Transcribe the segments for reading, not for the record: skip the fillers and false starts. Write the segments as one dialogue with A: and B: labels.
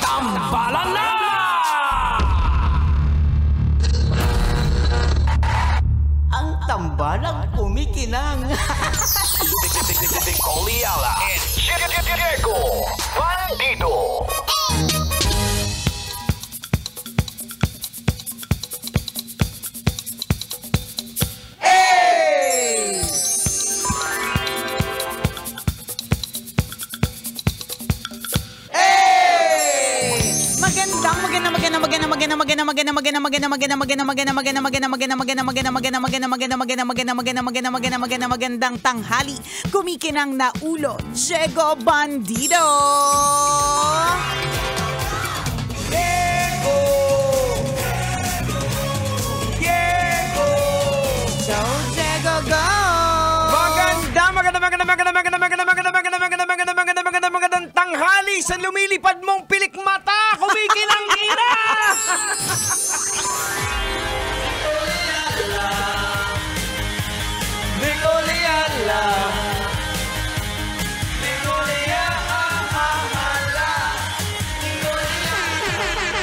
A: Tambalan na!
B: Ang tambalang kumikinang.
A: Coliala and Diego Bandido.
C: Magandang tanghali. Kumikinang na ulo, Diego Bandido.
D: Diego! Diego!
C: So, Diego, go!
D: Magandang tanghali sa lumilipad mong pilik mata. Kumikinang ina!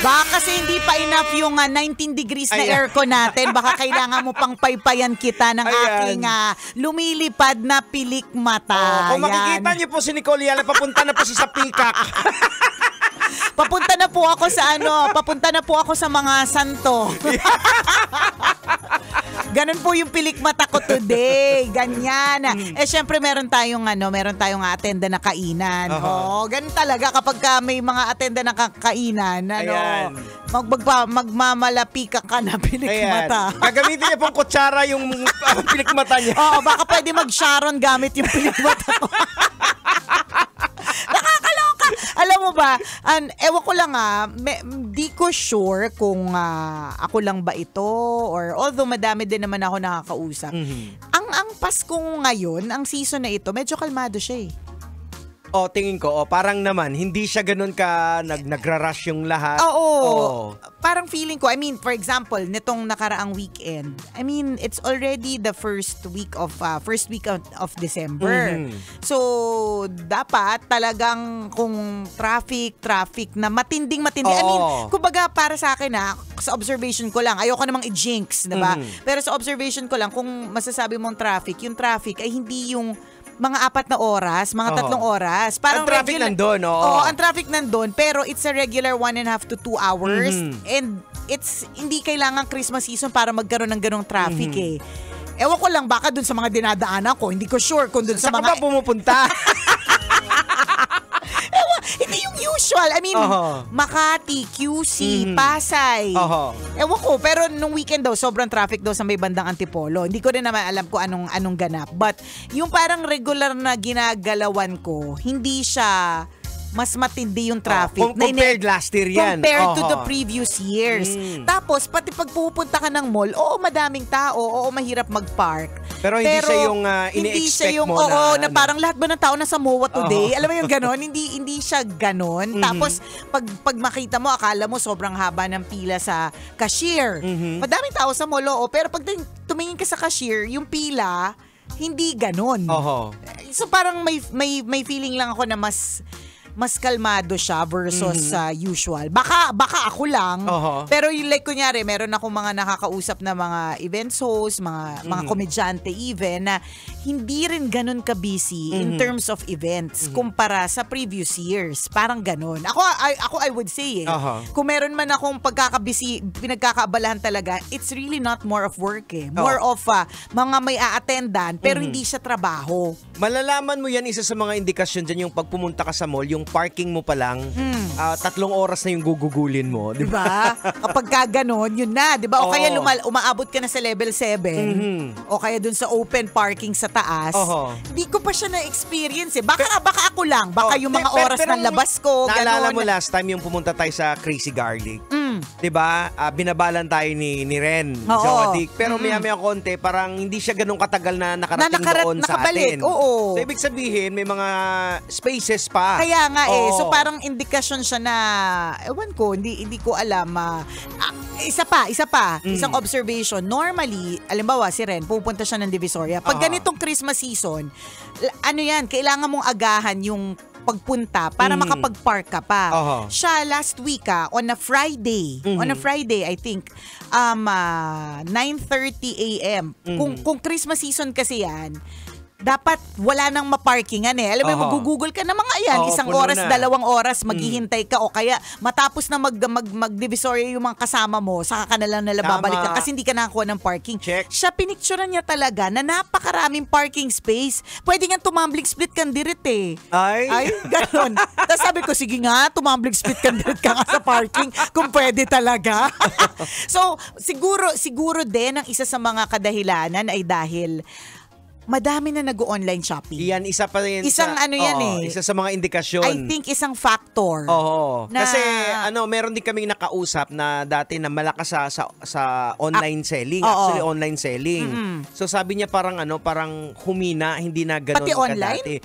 C: Baka kasi hindi pa enough yung 19 degrees na aircon natin. Baka kailangan mo pang paypayan kita ng aking lumilipad na pilik mata.
D: Kung makikita niyo po si Nicole Yala, papunta na po siya sa Peacock.
C: Papunta na po ako sa mga santo. Ganun po yung pilik mata ko today. Ganyan. Syempre meron tayong attenda na kainan. Ganun talaga kapag may mga attenda na kainan. Magmamalapika ka na pilik mata.
D: Gagamitin niya pong kutsara yung pilik mata niya.
C: Oo, baka pwede mag-Sharon gamit yung pilik mata ko. Nakakaloka. Alam mo ba, ewan ko lang di ko sure kung ako lang ba ito or although madami din naman ako nakakausap. Ang Pasko ngayon, ang season na ito, medyo kalmado siya eh.
D: Tingin ko, parang naman, hindi siya ganun ka nagra-rush yung lahat.
C: Oo. Parang feeling ko, for example, nitong nakaraang weekend, it's already the first week of December. So, dapat talagang kung traffic na matinding. Kumbaga para sa akin sa observation ko lang, ayoko namang i-jinx, diba? Pero sa observation ko lang, kung masasabi mong yung traffic ay hindi yung mga 4 na oras, mga 3 oras. Parang
D: ang traffic nandun,
C: ang traffic nandun, pero it's a regular 1.5 to 2 hours. And hindi kailangan Christmas season para magkaroon ng ganong traffic eh. Ewan ko lang, baka dun sa mga dinadaanan ko, hindi ko sure kung dun sa mga...
D: Saan ka ba pumupunta?
C: Hindi yung usual. Makati, QC, Pasay. Ewan ko, pero nung weekend daw, sobrang traffic daw sa may bandang Antipolo. Hindi ko rin naman alam kung anong ganap. But yung parang regular na ginagalawan ko, hindi siya mas matindi yung traffic.
D: Compared last year yan.
C: Compared to the previous years. Tapos, pati pag pupunta ka ng mall, madaming tao, mahirap mag-park.
D: Pero hindi siya yung ini-expect mo
C: na parang lahat ba ng tao nasa MOA today? Alam mo yung ganon? Hindi siya ganon. Tapos, pag makita mo, akala mo sobrang haba ng pila sa cashier. Madaming tao sa mall, pero pag tumingin ka sa cashier, yung pila, hindi ganon. So, parang may feeling lang ako na mas kalmado siya versus usual. Baka ako lang. Pero yung like kunyari, meron akong mga nakakausap na mga events host, mga komedyante even, na hindi rin ganun ka-busy in terms of events kumpara sa previous years. Parang ganun. Ako I would say kung meron man akong pinagkakaabalahan talaga, it's really not more of work eh. More of mga may a-attendan pero hindi siya trabaho.
D: Malalaman mo yan, isa sa mga indikasyon dyan, yung pagpumunta ka sa mall, yung parking mo pa lang, 3 oras na yung gugugulin mo.
C: Diba? Kapag ka ganon, yun na. Diba? O kaya umaabot ka na sa level 7, o kaya dun sa open parking sa taas. Hindi ko pa siya na-experience eh. Baka ako lang. Baka yung mga oras ng labas ko.
D: Naalala mo last time yung pumunta tayo sa Crazy Garlic? Diba? Binabalan tayo ni Ren. Pero maya-maya konti, parang hindi siya ganun katagal na nakarating doon sa atin. So, ibig sabihin, may mga spaces pa.
C: Kaya nga so parang indikasyon siya na, ewan ko, hindi ko alam. Isa pa, isang observation. Normally, alimbawa si Ren, pupunta siya ng Divisoria. Pag ganitong Christmas season, kailangan mong agahan yung pagpunta para makapag-park ka pa.
D: Aha.
C: Siya last week on a Friday, I think 9:30 AM. Kung Christmas season kasi yan, dapat wala nang maparkingan eh. Alam mo, mag-google ka na mga yan. Isang
D: puno
C: oras,
D: na.
C: 2 oras, maghihintay ka. O kaya matapos na mag-divisoria yung mga kasama mo, saka ka na lang nila babalik ka kasi hindi ka nakakuha ng parking.
D: Check.
C: Siya, pinicturean niya talaga na napakaraming parking space. Pwede nga tumambling split candirit eh. Ay, gano'n. Tapos sabi ko, sige nga, tumambling split candirit ka nga sa parking kung pwede talaga. So, siguro din ang isa sa mga kadahilanan ay dahil madami na nag-online shopping.
D: Yan, isa pa rin.
C: Isang
D: Isa sa mga indikasyon.
C: I think isang factor.
D: Oo.
C: Na,
D: kasi meron din kaming nakausap na dati na malakas sa online selling. Actually, online selling. So sabi niya parang humina, hindi na gano'n
C: pati online?
D: kadati.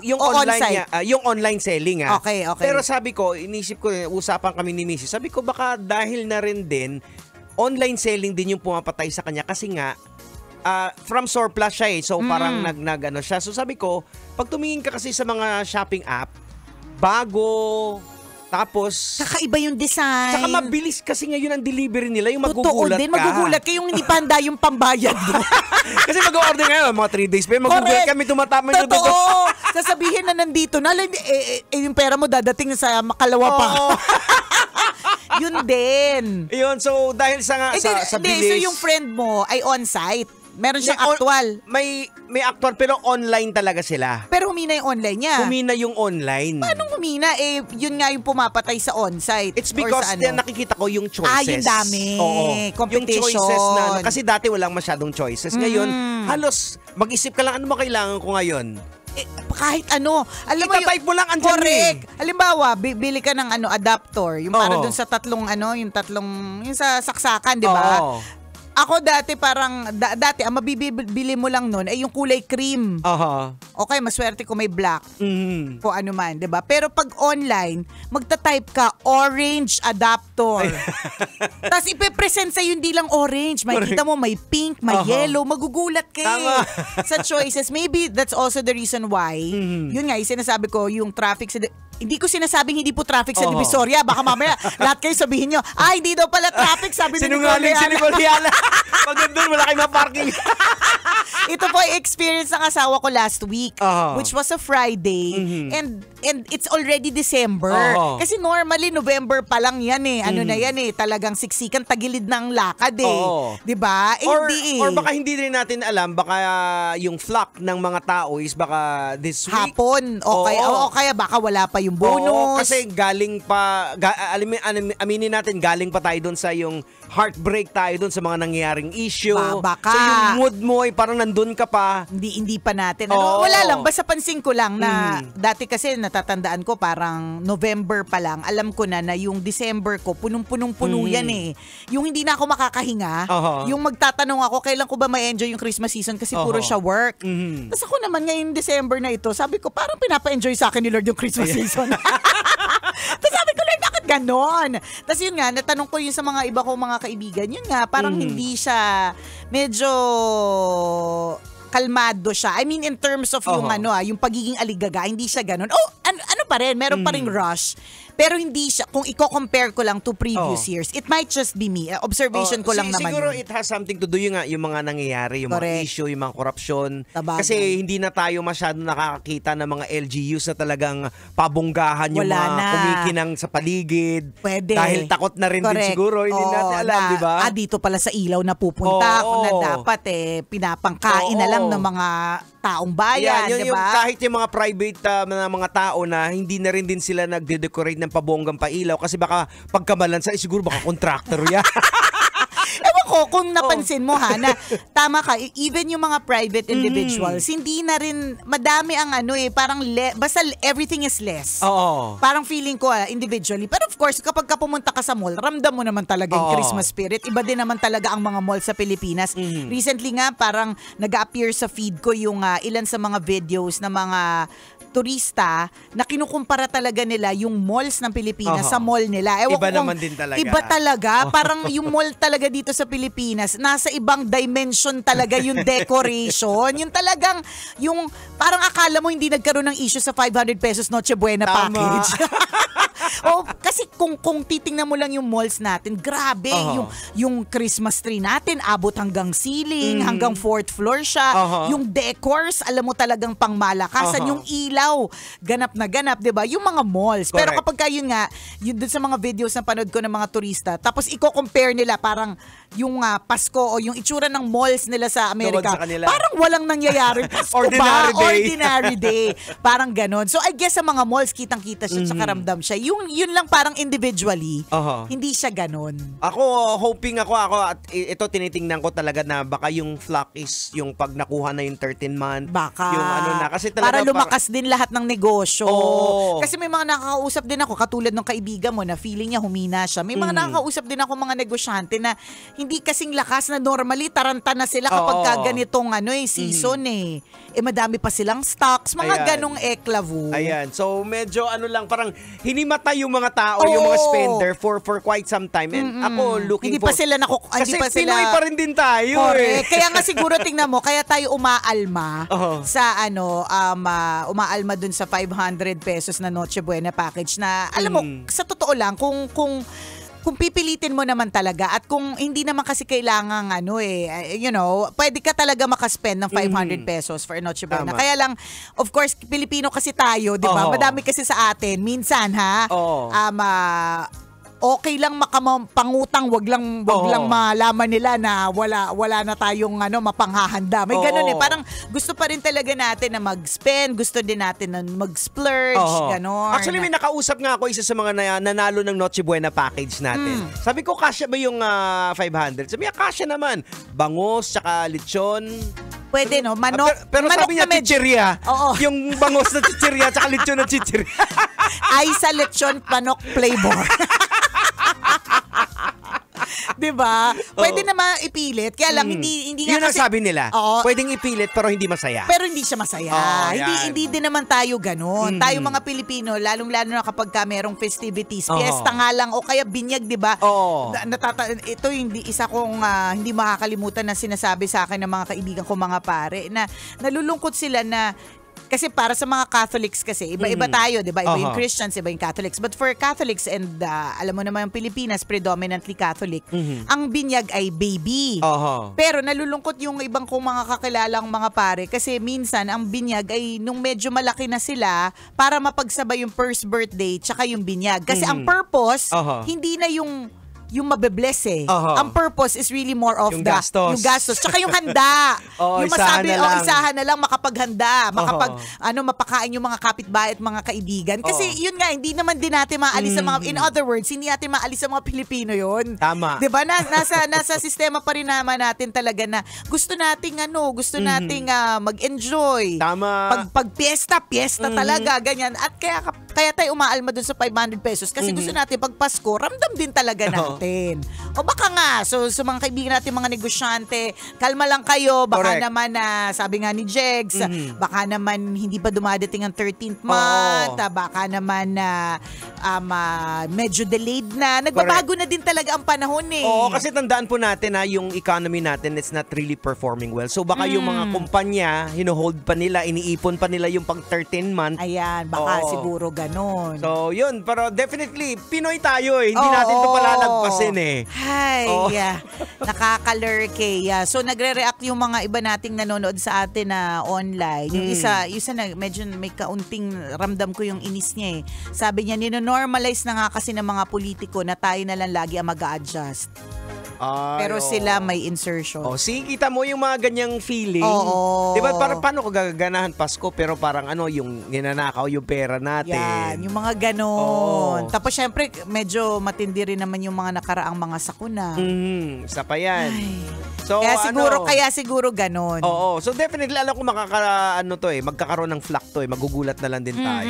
D: Yung online niya, yung online selling.
C: Okay.
D: Pero sabi ko, inisip ko, usapan kami ni Mrs. Sabi ko baka dahil na rin din, online selling din yung pumapatay sa kanya kasi nga, from surplus siya eh. So parang nag-ano siya. So sabi ko, pag tumingin ka kasi sa mga shopping app, bago, tapos
C: kakaiba yung design.
D: Saka mabilis kasi ngayon ang delivery nila. Yung
C: Totoo
D: magugulat
C: din,
D: ka.
C: magugulat ka yung hindi pa handa yung pambayad mo.
D: Kasi mag-order ngayon, mga 3 days pa yun. Magugulat kami, tumatama yung
C: Totoo. Sasabihin na nandito na. Yung pera mo dadating sa makalawa pa. Yun din.
D: Yun, so dahil sa bilis.
C: So yung friend mo ay on-site. Meron siyang actual.
D: May actual pero online talaga sila.
C: Pero humina yung online niya.
D: Humina yung online.
C: Paano humina? Yun nga yung pumapatay sa on-site.
D: It's because nakikita ko yung choices.
C: Yung dami.
D: Oo.
C: Competition.
D: Yung choices na, kasi dati walang masyadong choices. Ngayon, halos mag-isip ka lang, ano ba kailangan ko ngayon?
C: Kahit ano. Alam mo,
D: itatype mo lang, andyan
C: correct. Halimbawa, bili ka ng adapter. Yung para dun sa tatlong yung sa saksakan, di ba? Ako dati dati ang mabibili mo lang nun ay yung kulay cream. Okay, maswerte kung may black. Kung ano man, 'di ba? Pero pag online, magta-type ka orange adapter. Tapos ipe-present sa hindi lang orange, makikita mo may pink, may yellow, magugulat ka sa choices. Maybe that's also the reason why. Yun nga, yung sinasabi ko, yung traffic sa hindi ko sinasabing hindi po traffic sa Divisoria. Baka mamaya, lahat kayo sabihin nyo, hindi daw pala traffic, sabi ni Nicole.
D: Pag doon, wala kayong ma-parking.
C: Ito po ay experience ng asawa ko last week, which was a Friday. And it's already December. Kasi normally, November pa lang yan eh. Ano na yan eh, talagang siksikan, tagilid ng lakad eh. Diba? Hindi eh.
D: Or baka hindi rin natin alam, baka yung flock ng mga tao is baka this week.
C: Hapon. O kaya baka wala pa yung bonus.
D: Kasi galing pa, aminin natin, galing pa tayo doon sa yung heartbreak tayo doon sa mga nangyayaring issue.
C: Baka.
D: So yung mood mo ay parang nandun ka pa.
C: Hindi pa natin. Wala lang, basta pansin ko lang na dati kasi natatandaan ko parang November pa lang, alam ko na yung December ko, punong-punong-puno yan eh. Yung hindi na ako makakahinga, yung magtatanong ako, kailan ko ba ma-enjoy yung Christmas season kasi puro siya work. Tapos ako naman ngayon December na ito, sabi ko parang pinapa-enjoy sa akin ni Lord yung Christmas season. Tapos sabi ko, Lord, bakit ganon? Tapos yun nga, natanong ko yun sa mga iba kong mga kaibigan, yun nga, parang hindi siya medyo kalmado siya. I mean, in terms of yung pagiging aligaga, hindi siya ganon. Ano pa rin, meron pa ring rush. Pero hindi siya, kung i-compare ko lang to previous years, it might just be me. Observation ko lang naman
D: siguro
C: yun.
D: It has something to do yung mga nangyayari, yung mga issue, yung mga korupsyon. Kasi hindi na tayo masyado nakakakita ng mga LGUs na talagang pabonggahan yung mga kumikinang sa paligid.
C: Pwede.
D: Dahil takot na rin din siguro. Hindi natin alam, di ba?
C: Dito pala sa ilaw na pupunta. Na dapat pinapangkain na lang ng mga taong bayan, di ba?
D: Kahit yung mga private na mga tao na hindi na rin din sila nagde-decorate ng pabonggang pailaw kasi baka pagkamalansa siguro baka contractor yan.
C: Ewan ko kung napansin mo na tama ka, even yung mga private individuals, hindi na rin, madami ang parang basta everything is less. Parang feeling ko individually. Pero of course, kapag pumunta ka sa mall, ramdam mo naman talaga yung Christmas spirit. Iba din naman talaga ang mga mall sa Pilipinas. Recently nga, parang nag-appear sa feed ko yung ilan sa mga videos na mga turista na kinukumpara talaga nila yung malls ng Pilipinas sa mall nila. Ewan
D: Iba
C: ko kung
D: naman din talaga.
C: Iba talaga. Parang yung mall talaga dito sa Pilipinas, nasa ibang dimension talaga yung decoration. Yung talagang, yung parang akala mo hindi nagkaroon ng issue sa 500 pesos Noche Buena
D: Tama.
C: package. Kasi kung titingnan mo lang yung malls natin, grabe. Yung Christmas tree natin, abot hanggang ceiling, hanggang 4th floor siya. Yung decors, alam mo talagang pangmalakasan. Yung ilaw, ganap na ganap, di ba? Yung mga malls. Pero
D: Correct.
C: kapag yun nga, yun dun sa mga videos na panood ko ng mga turista, tapos i-compare nila parang yung Pasko o yung itsura ng malls nila sa Amerika,
D: Doon sa kanila.
C: parang walang nangyayari. Pasko
D: Ordinary
C: ba?
D: day.
C: Ordinary day. Parang ganon. So I guess sa mga malls, kitang-kita siya, tsaka ramdam siya. Yun lang parang individually, hindi siya ganon.
D: Ako, hoping ako at ito tinitingnan ko talaga na baka yung flock is yung pag nakuha na yung 13 month.
C: Baka.
D: Yung ano na. Kasi talaga
C: para lumakas din lahat ng negosyo.
D: Oo.
C: Kasi may mga nakakausap din ako, katulad ng kaibigan mo na feeling niya humina siya. May mga nakakausap din ako mga negosyante na hindi kasing lakas na normally taranta na sila kapag ganitong season madami pa silang stocks, mga ganong eklavu.
D: Ayan. So medyo lang parang hinimata yung mga tao, yung mga spender for quite some time. And ako looking
C: Hindi pa sila
D: kasi
C: hindi pa sila
D: Pinoy pa rin din tayo.
C: Correct. Kaya nga siguro tingnan mo, kaya tayo umaalma sa umaalma dun sa 500 pesos na Noche Buena package na alam mo, sa totoo lang kung pipilitin mo naman talaga at kung hindi naman kasi kailangan pwede ka talaga makaspend ng 500 pesos for a Noche Buena.
D: Tama.
C: Kaya lang, of course, Pilipino kasi tayo, di ba? Madami kasi sa atin. Minsan, okay lang pangutang, wag lang malaman nila na wala na tayong mapanghahanda. May ganun Parang gusto pa rin talaga natin na mag-spend, gusto din natin na mag-splurge, ganon.
D: Actually, may nakausap nga ako isa sa mga nanalo ng Noche Buena package natin. Sabi ko, kasya ba yung 500? Sabi niya, kasya naman. Bangos, tsaka lechon.
C: Pwede, no? Manok.
D: Pero
C: manok
D: sabi niya,
C: na
D: chichirya.
C: Oo.
D: Yung bangos na chichirya, tsaka lechon na chichirya.
C: Ay sa lechon manok flavor. Diba? Pwede naman ipilit. Kaya lang, hindi nga
D: Yun ang
C: kasi...
D: sabi nila.
C: Oo.
D: Pwedeng ipilit pero hindi masaya.
C: Pero hindi siya masaya. Hindi din naman tayo ganun. Tayo mga Pilipino, lalong-lalo na kapag merong festivities, fiesta nga lang o kaya binyag, di ba? Ito isa kong hindi makakalimutan na sinasabi sa akin ng mga kaibigan ko, mga pare, na nalulungkot sila na kasi para sa mga Catholics kasi, iba-iba tayo, di ba? Iba yung Christians, iba yung Catholics. But for Catholics and alam mo naman yung Pilipinas, predominantly Catholic, ang binyag ay baby. Pero nalulungkot yung ibang kong mga kakilalang mga pare kasi minsan ang binyag ay nung medyo malaki na sila para mapagsabay yung first birthday tsaka yung binyag. Kasi ang purpose, hindi na yung mabe-bless Ang purpose is really more of
D: yung gastos.
C: Yung gastos. Tsaka yung handa. Yung masabi, isahan na lang makapaghanda. Mapakain yung mga kapitbahay at mga kaibigan. Kasi yun nga, hindi naman din natin maalis sa mga, in other words, hindi natin maalis sa mga Pilipino yun.
D: Tama.
C: Diba? Nasa sistema pa rin naman natin talaga na gusto nating mag-enjoy.
D: Tama.
C: Pag piyesta talaga, ganyan. At kaya tayo umaalma dun sa 500 pesos kasi gusto natin pag Pasko, ramdam din talaga natin. O baka nga, so sa mga kaibigan natin, mga negosyante, kalma lang kayo, baka naman sabi nga ni Jegs, baka naman hindi pa dumadating ang 13th month, baka naman medyo delayed na. Nagbabago na din talaga ang panahon
D: Oo, kasi tandaan po natin yung economy natin is not really performing well. So baka yung mga kumpanya, hinohold pa nila, iniipon pa nila yung pang 13 month.
C: Ayan, baka siguro ganon.
D: So yun, pero definitely, Pinoy tayo Hindi natin ito palalagpasin
C: Hay, nakakalurke. So nagre-react yung mga iba nating nanonood sa atin na online. Yung isa na medyo may kaunting ramdam ko yung inis niya Sabi niya, nino-normalize na nga kasi ng mga politiko na tayo na lang lagi ang mag-a-adjust. Pero sila may insertion.
D: Kita mo yung mga ganyang feeling. Di ba? Paano ko gaganahan Pasko pero parang yung ninanakaw yung pera natin.
C: Yan, yung mga ganon. Tapos syempre, medyo matindi rin naman yung mga nakaraang mga sakuna.
D: Isa pa yan. So,
C: Kaya siguro ganon.
D: Oo. So definitely alam ko magkakaroon ng flock to eh. Magugulat na lang din tayo.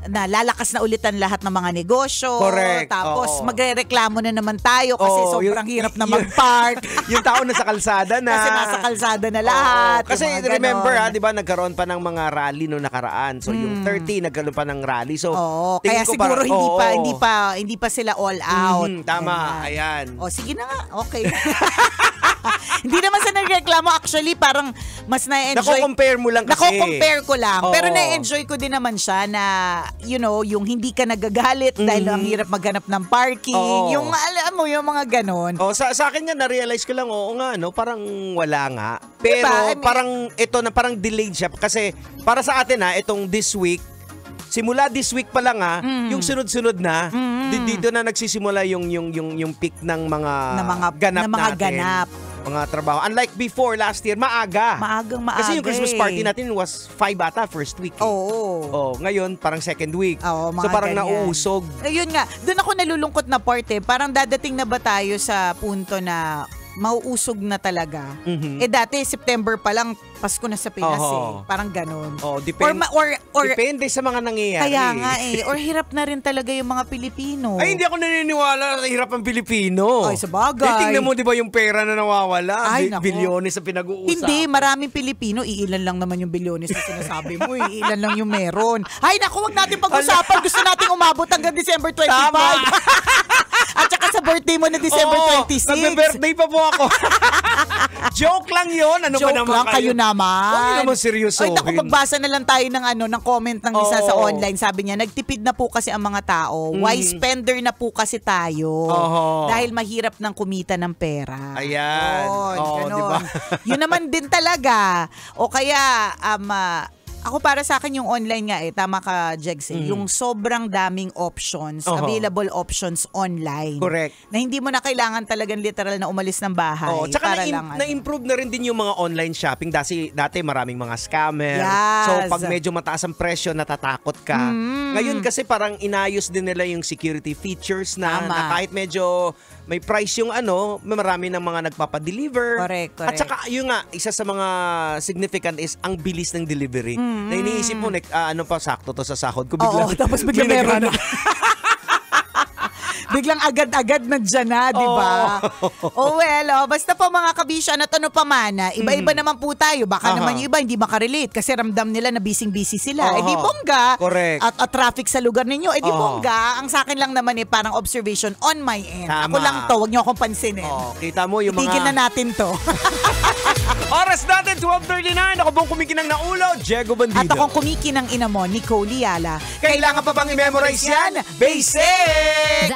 C: Na lalakas na ulit ang lahat ng mga negosyo.
D: Correct.
C: Tapos magrereklamo na naman tayo kasi sobrang hirap na mag-park.
D: Yung tao nasa kalsada na.
C: Kasi nasa kalsada na lahat.
D: Kasi remember di ba nagkaroon pa ng mga rally noong nakaraan. So yung 30 nagkaroon pa ng rally. So
C: kaya siguro hindi pa sila all out.
D: Tama. Ayan.
C: Sige na nga. Okay. Hindi naman sa nagreklamo. Actually, parang mas na-enjoy.
D: Nako-compare mo lang kasi.
C: Nako-compare ko lang. Pero na-enjoy ko din naman siya na, yung hindi ka nagagalit dahil ang hirap maghanap ng parking. Yung, alam mo, yung mga ganon.
D: Sa akin nga, na-realize ko lang, parang wala nga. Pero diba? Parang delayed siya. Kasi para sa atin itong this week, simula this week pa lang yung sunod-sunod na, dito na nagsisimula yung peak ng mga ganap natin. Mga trabaho. Unlike before, last year, maaga.
C: Maaga.
D: Kasi yung Christmas party natin was 5 ata first week. Ngayon, parang second week. So parang nauusog.
C: Ayun nga, doon ako nalulungkot na part Parang dadating na ba tayo sa punto na mauusog na talaga. Dati, September pa lang, Pasko na sa Pinas Parang ganun.
D: Depende sa mga nangyayari.
C: Kaya nga Or hirap na rin talaga yung mga Pilipino.
D: Ay, hindi ako naniniwala na hirap ang Pilipino.
C: Ay, sabagay.
D: Tingnan mo, di ba yung pera na nawawala?
C: Ay,
D: bilyones sa pinag-uusapan.
C: Hindi, maraming Pilipino. Iilan lang naman yung bilyones na sinasabi mo. Iilan lang yung meron. Ay, naku, wag natin pag-usapan. Gusto natin umabot hanggang December 25.
D: Tama.
C: At saka sa birthday mo na December 26.
D: Nagbe-birthday pa po ako. Joke lang yun. Ano
C: Joke
D: ba naman
C: lang kayo naman.
D: Huwag naman seryoso.
C: Ay, naku, magbasa na lang tayo ng comment ng isa sa online. Sabi niya, nagtipid na po kasi ang mga tao. Wise spender na po kasi tayo. Dahil mahirap nang kumita ng pera.
D: Ayan. Diba?
C: Yun naman din talaga. O kaya, ako para sa akin yung online nga tama ka, Jegs, yung sobrang daming options, available options online.
D: Correct.
C: Na hindi mo na kailangan talagang literal na umalis ng bahay.
D: Tsaka na-improve na rin din yung mga online shopping. Dati maraming mga scammer.
C: Yes.
D: So pag medyo mataas ang presyo, natatakot ka. Ngayon kasi parang inayos din nila yung security features na kahit medyo may price yung marami ng mga nagpapadeliver.
C: Correct.
D: At saka yun nga, isa sa mga significant is ang bilis ng delivery. Na iniisip mo, sakto to sa sahod ko.
C: Tapos biglang meron na. Biglang agad-agad nandiyan na, di ba? Basta po mga kabisyan at iba-iba naman po tayo. Baka naman yung iba hindi makarelate kasi ramdam nila na busy-busy sila. Di bongga.
D: Correct.
C: At traffic sa lugar ninyo. Di bongga. Ang sa akin lang naman parang observation on my end.
D: Tama.
C: Ako lang to, wag niyo akong pansinin.
D: Kita mo yung
C: Itigil na natin to.
D: Oras natin, 12:39. Ako pong kumikinang na ulo, Diego Bandido.
C: At akong kumikinang ina mo, Nicole Liala.
D: Kailangan pa bang i-memorize yan? Basic!